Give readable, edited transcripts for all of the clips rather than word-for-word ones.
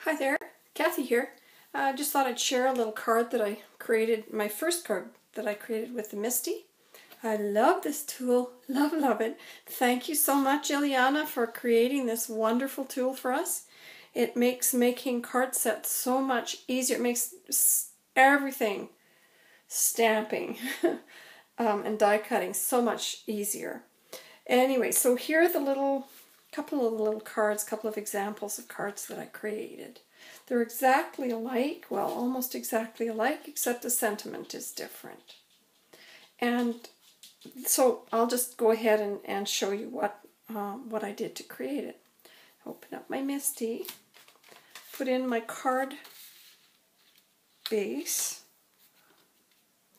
Hi there, Kathy here. I just thought I'd share a little card that I created, my first card that I created with the Misti. I love this tool, love it. Thank you so much, Ileana, for creating this wonderful tool for us. It makes making card sets so much easier. It makes everything, stamping and die cutting, so much easier. Anyway, so here are the couple of little cards, couple of examples of cards that I created. They're exactly alike, well, almost exactly alike, except the sentiment is different. And so I'll just go ahead and show you what I did to create it. Open up my Misti, put in my card base,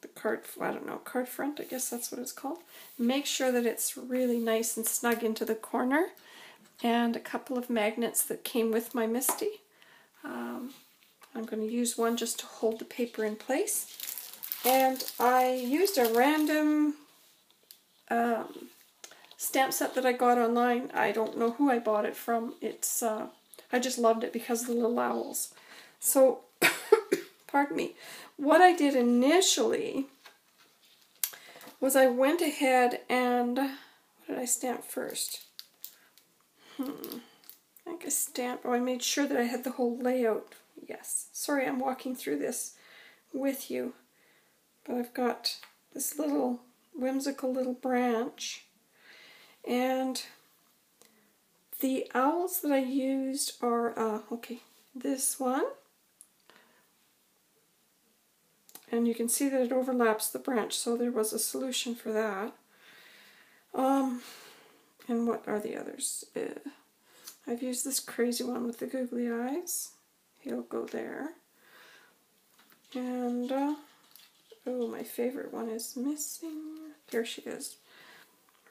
the card, I don't know, card front, I guess that's what it's called. Make sure that it's really nice and snug into the corner, and a couple of magnets that came with my Misti. I'm going to use one just to hold the paper in place. And I used a random stamp set that I got online. I don't know who I bought it from. It's I just loved it because of the little owls. So, pardon me. What I did initially was I went ahead and, what did I stamp first? I think I stamped, I made sure that I had the whole layout. Yes, sorry I'm walking through this with you, but I've got this little whimsical little branch, and the owls that I used are, okay, this one, and you can see that it overlaps the branch, so there was a solution for that. And what are the others? I've used this crazy one with the googly eyes. He'll go there. And, oh, my favorite one is missing. There she is.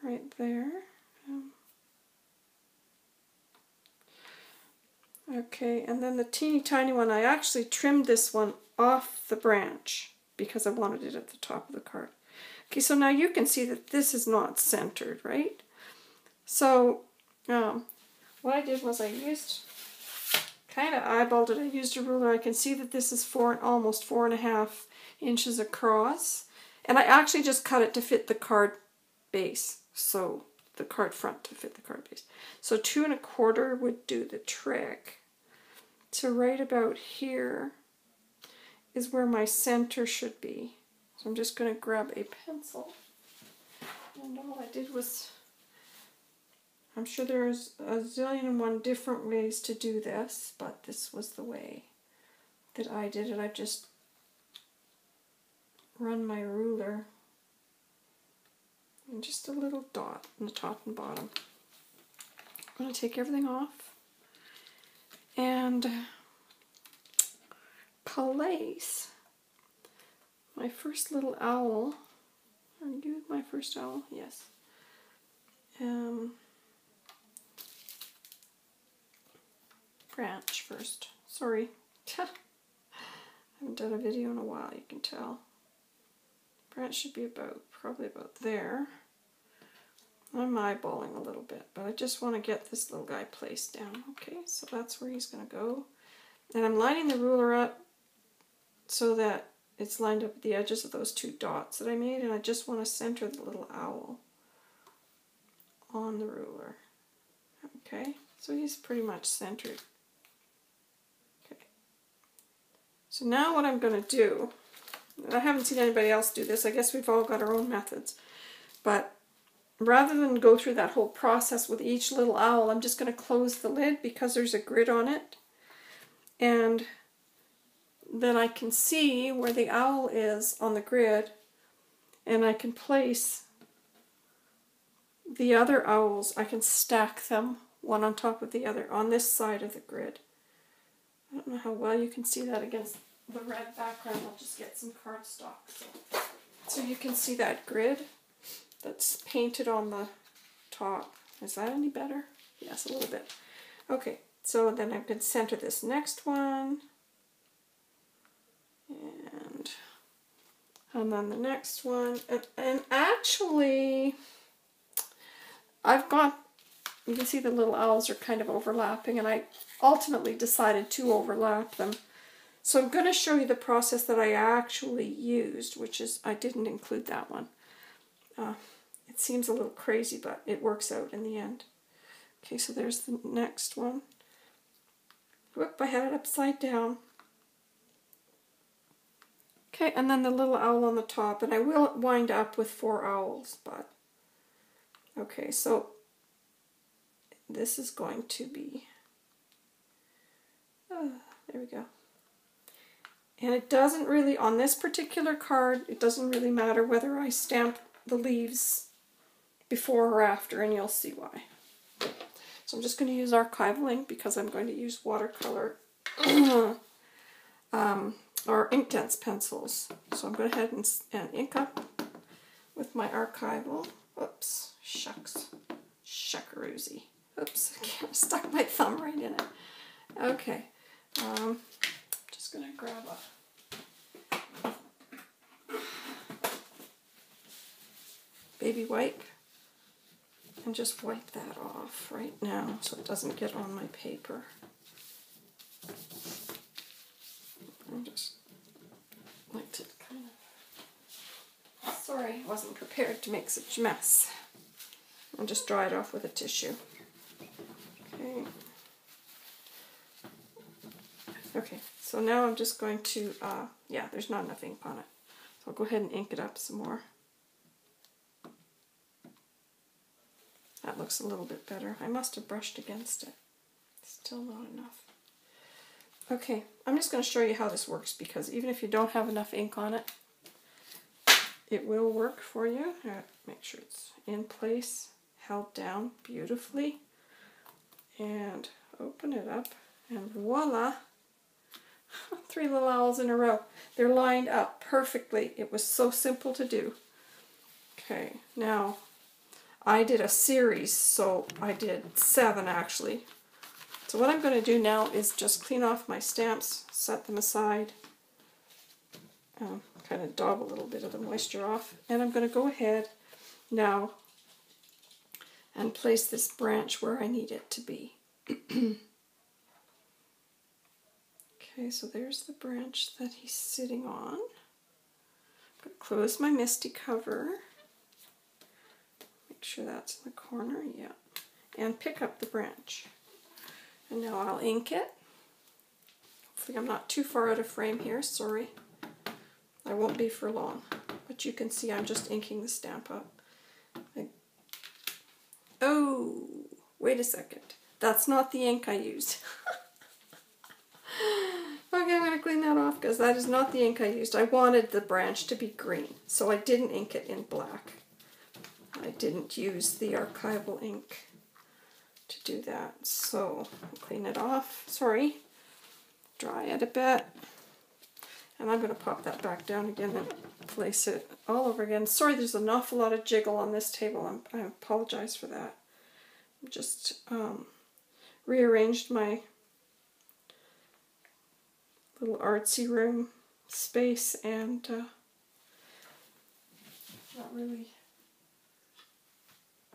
Right there. Okay, and then the teeny tiny one, I actually trimmed this one off the branch because I wanted it at the top of the card. Okay, so now you can see that this is not centered, right? So, what I did was I used, kind of eyeballed it, I used a ruler. I can see that this is almost 4.5 inches across. And I actually just cut it to fit the card base. So, the card front to fit the card base. So 2.25 would do the trick. So right about here is where my center should be. So I'm just going to grab a pencil. And all I did was, I'm sure there's a zillion and one different ways to do this, but this was the way that I did it. I just run my ruler and just a little dot on the top and bottom. I'm going to take everything off and place my first little owl. Are you my first owl? Yes. Branch first. Sorry. I haven't done a video in a while, you can tell. Branch should be probably about there. I'm eyeballing a little bit, but I just want to get this little guy placed down. Okay, so that's where he's going to go. And I'm lining the ruler up so that it's lined up at the edges of those two dots that I made, and I just want to center the little owl on the ruler. Okay, so he's pretty much centered. Okay. So now what I'm going to do, I haven't seen anybody else do this, I guess we've all got our own methods, but rather than go through that whole process with each little owl, I'm just going to close the lid because there's a grid on it, and then I can see where the owl is on the grid, and I can place the other owls, I can stack them one on top of the other on this side of the grid. I don't know how well you can see that against the red background. I'll just get some cardstock. So you can see that grid that's painted on the top. Is that any better? Yes, a little bit. Okay, so then I can center this next one. And then the next one. And actually, I've got, you can see the little owls are kind of overlapping, and I ultimately decided to overlap them. So I'm going to show you the process that I actually used, which is, I didn't include that one. It seems a little crazy, but it works out in the end. Okay, so there's the next one. Whoop, I had it upside down. Okay, and then the little owl on the top, and I will wind up with 4 owls, but okay, so this is going to be, there we go. And it doesn't really, on this particular card, it doesn't really matter whether I stamp the leaves before or after, and you'll see why. So I'm just going to use archival ink because I'm going to use watercolor or Inktense pencils. So I'm going to head and ink up with my archival. Oops, shucks, shuckaroozy. Oops, I stuck my thumb right in it. Okay, just going to grab a baby wipe and just wipe that off right now so it doesn't get on my paper. I just like to kind of, sorry, I wasn't prepared to make such a mess. I'll just dry it off with a tissue. Okay. Okay, so now I'm just going to, yeah, there's not enough ink on it. So I'll go ahead and ink it up some more. That looks a little bit better. I must have brushed against it. Still not enough. Okay, I'm just going to show you how this works because even if you don't have enough ink on it, it will work for you. Make sure it's in place, held down beautifully, and open it up, and voila! 3 little owls in a row. They're lined up perfectly. It was so simple to do. Okay, now I did a series, so I did 7 actually. So what I'm going to do now is just clean off my stamps, set them aside, kind of daub a little bit of the moisture off, and I'm going to go ahead now and place this branch where I need it to be. Okay, so there's the branch that he's sitting on. I'm going to close my Misti cover. Make sure that's in the corner, yeah. And pick up the branch. And now I'll ink it. Hopefully I'm not too far out of frame here, sorry. I won't be for long. But you can see I'm just inking the stamp up. Oh, wait a second. That's not the ink I used. Okay, I'm going to clean that off because that is not the ink I used. I wanted the branch to be green, so I didn't ink it in black. I didn't use the archival ink to do that, so I'll clean it off. Sorry. Dry it a bit. And I'm going to pop that back down again and place it all over again. Sorry, there's an awful lot of jiggle on this table. I apologize for that. Just rearranged my little artsy room space and not really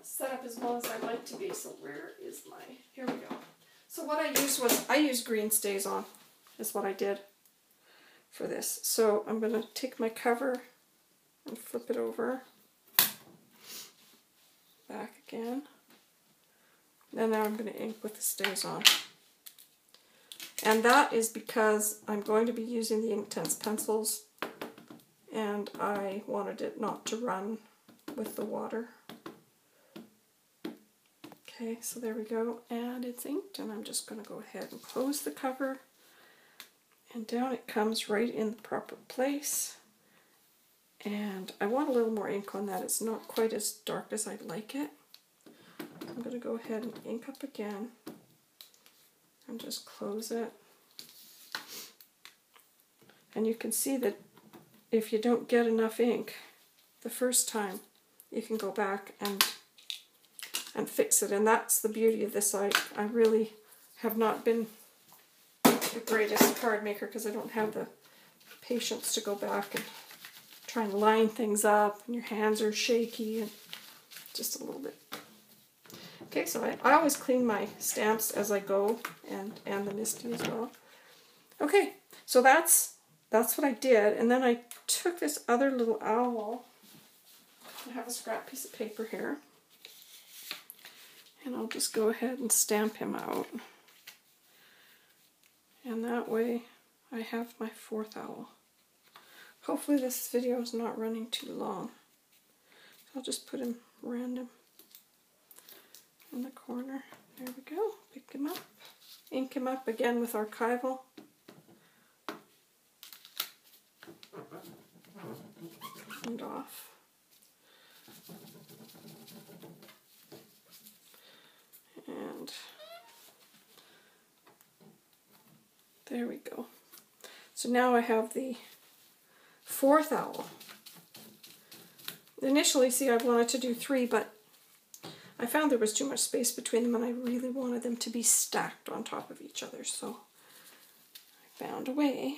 set up as well as I like to be. So where is my, here we go. So what I used was, I used green stays on, is what I did for this. So I'm going to take my cover and flip it over, back again. And now I'm going to ink with the stays on. And that is because I'm going to be using the Inktense pencils and I wanted it not to run with the water. Okay, so there we go, and it's inked, and I'm just going to go ahead and close the cover, and down it comes right in the proper place. And I want a little more ink on that. It's not quite as dark as I'd like it. I'm going to go ahead and ink up again and just close it. And you can see that if you don't get enough ink the first time, you can go back and fix it. And that's the beauty of this. I really have not been the greatest card maker because I don't have the patience to go back and try and line things up, and your hands are shaky and just a little bit Okay, so I always clean my stamps as I go, and the Misti as well. Okay, so that's what I did, and then I took this other little owl. I have a scrap piece of paper here, and I'll just go ahead and stamp him out. And that way I have my fourth owl. Hopefully this video is not running too long. I'll just put him random in the corner. There we go. Pick him up. Ink him up again with archival. And off. And there we go. So now I have the fourth owl. Initially, see, I wanted to do 3, but I found there was too much space between them and I really wanted them to be stacked on top of each other, so I found a way.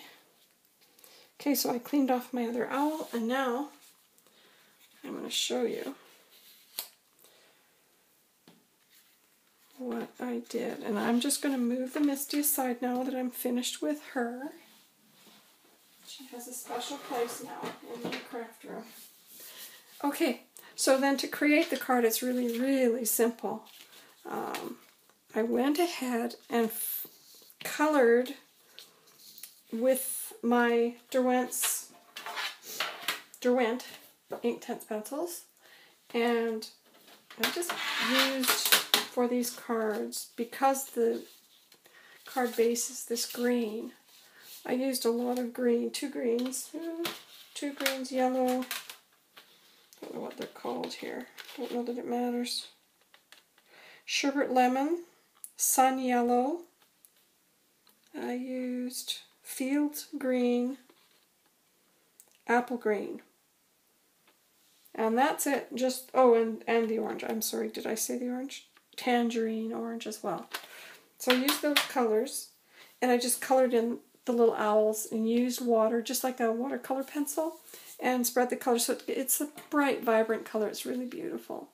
Okay, so I cleaned off my other owl, and now I'm going to show you what I did. And I'm just going to move the Misti aside now that I'm finished with her. She has a special place now in the craft room. Okay, so then to create the card, it's really, really simple. I went ahead and colored with my Derwent Inktense pencils, and I just used for these cards, because the card base is this green, I used a lot of green, two greens, yellow, don't know what they're called here, don't know that it matters, sherbet lemon, sun yellow, I used field green, apple green, and that's it. Just, oh, and the orange, I'm sorry, did I say the orange? Tangerine orange as well. So I used those colors, and I just colored in the little owls and used water, just like a watercolor pencil, and spread the color so it's a bright, vibrant color. It's really beautiful.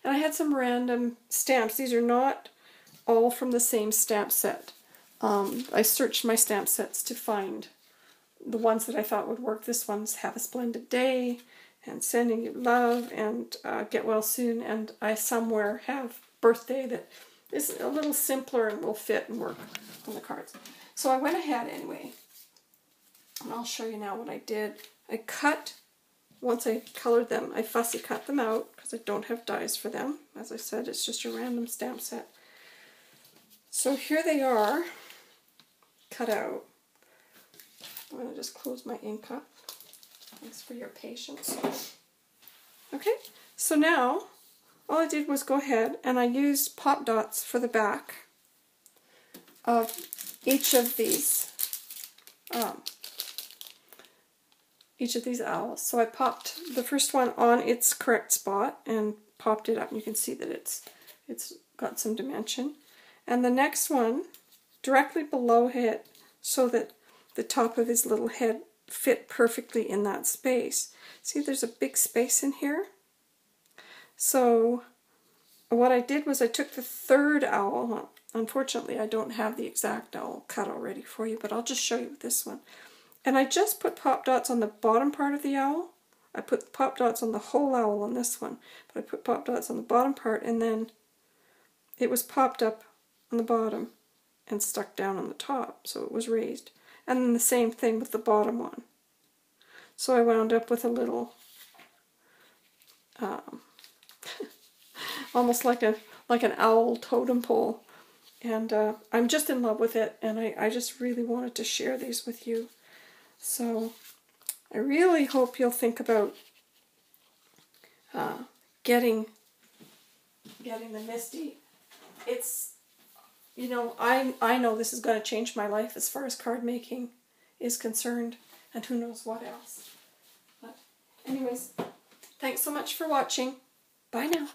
And I had some random stamps. These are not all from the same stamp set. I searched my stamp sets to find the ones that I thought would work. This one's Have a Splendid Day, and Sending You Love, and Get Well Soon, and I somewhere have Birthday that is a little simpler and will fit and work on the cards. So I went ahead anyway, and I'll show you now what I did. I cut, once I colored them, I fussy cut them out because I don't have dies for them. As I said, it's just a random stamp set. So here they are, cut out. I'm going to just close my ink up. Thanks for your patience. Okay, so now all I did was go ahead and I used pop dots for the back of each of these owls. So I popped the first one on its correct spot and popped it up, and you can see that it's got some dimension. And the next one directly below it, so that the top of his little head fit perfectly in that space. See, there's a big space in here. So what I did was I took the third owl. Well, unfortunately, I don't have the exact owl cut already for you, but I'll just show you this one. And I just put pop dots on the bottom part of the owl. I put pop dots on the whole owl on this one, but I put pop dots on the bottom part, and then it was popped up on the bottom and stuck down on the top, so it was raised. And then the same thing with the bottom one. So I wound up with a little, almost like an owl totem pole. And I'm just in love with it, and I just really wanted to share these with you. So I really hope you'll think about getting the Misti. It's, you know, I know this is going to change my life as far as card making is concerned, and who knows what else. But anyways, thanks so much for watching. Bye now.